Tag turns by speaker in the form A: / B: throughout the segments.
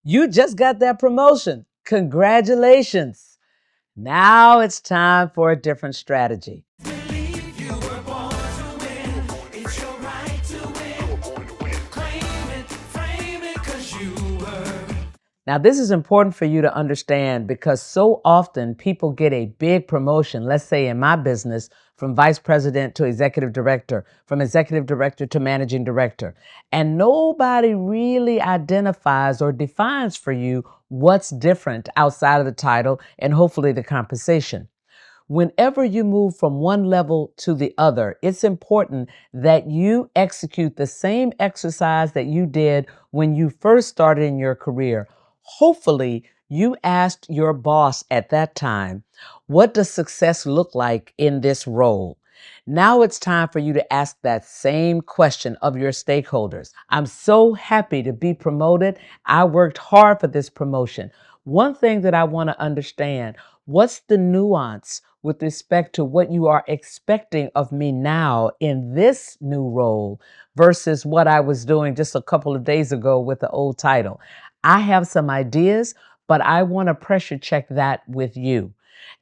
A: You just got that promotion. Congratulations. Now it's time for a different strategy.
B: Believe you were born to win. It's your right to win. Claim it, frame it, 'cause you were.
A: Now, this is important for you to understand because so often people get a big promotion, let's say in my business, from vice president to executive director, from executive director to managing director. And nobody really identifies or defines for you what's different outside of the title and hopefully the compensation. Whenever you move from one level to the other, it's important that you execute the same exercise that you did when you first started in your career. Hopefully, you asked your boss at that time, what does success look like in this role? Now it's time for you to ask that same question of your stakeholders. I'm so happy to be promoted. I worked hard for this promotion. One thing that I want to understand, what's the nuance with respect to what you are expecting of me now in this new role versus what I was doing just a couple of days ago with the old title? I have some ideas, but I want to pressure check that with you.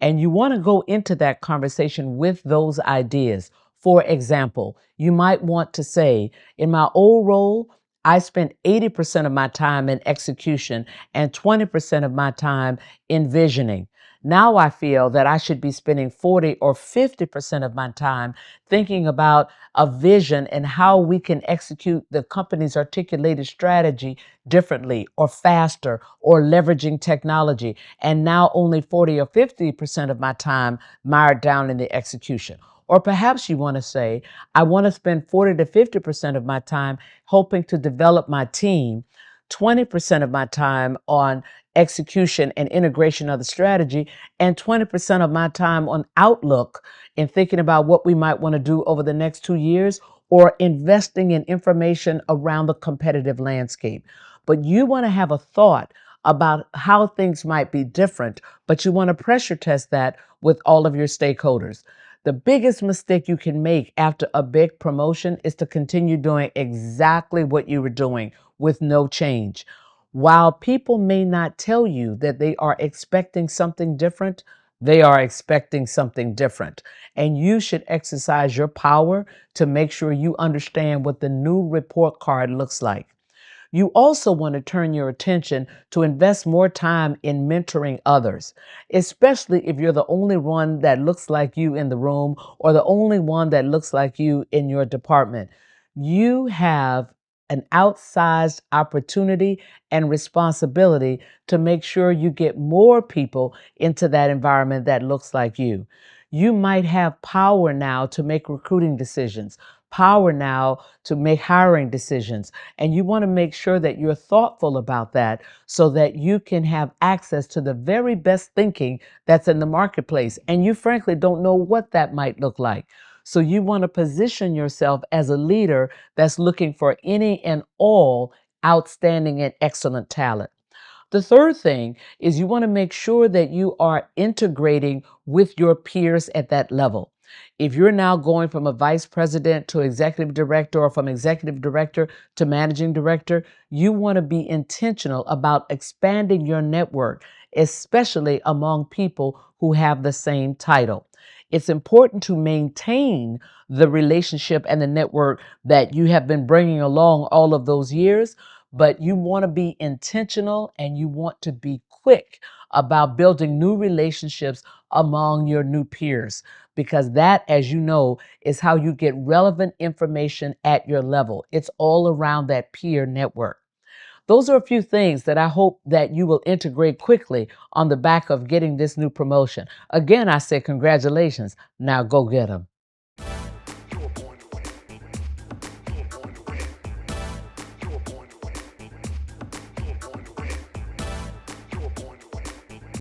A: And you want to go into that conversation with those ideas. For example, you might want to say, in my old role, I spent 80% of my time in execution and 20% of my time in visioning. Now I feel that I should be spending 40 or 50% of my time thinking about a vision and how we can execute the company's articulated strategy differently or faster or leveraging technology. And now only 40 or 50% of my time mired down in the execution. Or perhaps you want to say, I want to spend 40 to 50% of my time hoping to develop my team, 20% of my time on execution and integration of the strategy, and 20% of my time on outlook and thinking about what we might want to do over the next 2 years or investing in information around the competitive landscape. But you want to have a thought about how things might be different, but you want to pressure test that with all of your stakeholders. The biggest mistake you can make after a big promotion is to continue doing exactly what you were doing with no change. While people may not tell you that they are expecting something different, they are expecting something different. And you should exercise your power to make sure you understand what the new report card looks like. You also want to turn your attention to invest more time in mentoring others, especially if you're the only one that looks like you in the room or the only one that looks like you in your department. You have an outsized opportunity and responsibility to make sure you get more people into that environment that looks like you. You might have power now to make recruiting decisions, power now to make hiring decisions. And you want to make sure that you're thoughtful about that so that you can have access to the very best thinking that's in the marketplace. And you frankly don't know what that might look like. So you want to position yourself as a leader that's looking for any and all outstanding and excellent talent. The third thing is you want to make sure that you are integrating with your peers at that level. If you're now going from a vice president to executive director or from executive director to managing director, you want to be intentional about expanding your network, especially among people who have the same title. It's important to maintain the relationship and the network that you have been bringing along all of those years, but you want to be intentional and you want to be quick about building new relationships among your new peers, because that, as you know, is how you get relevant information at your level. It's all around that peer network. Those are a few things that I hope that you will integrate quickly on the back of getting this new promotion. Again, I say congratulations. Now go get them.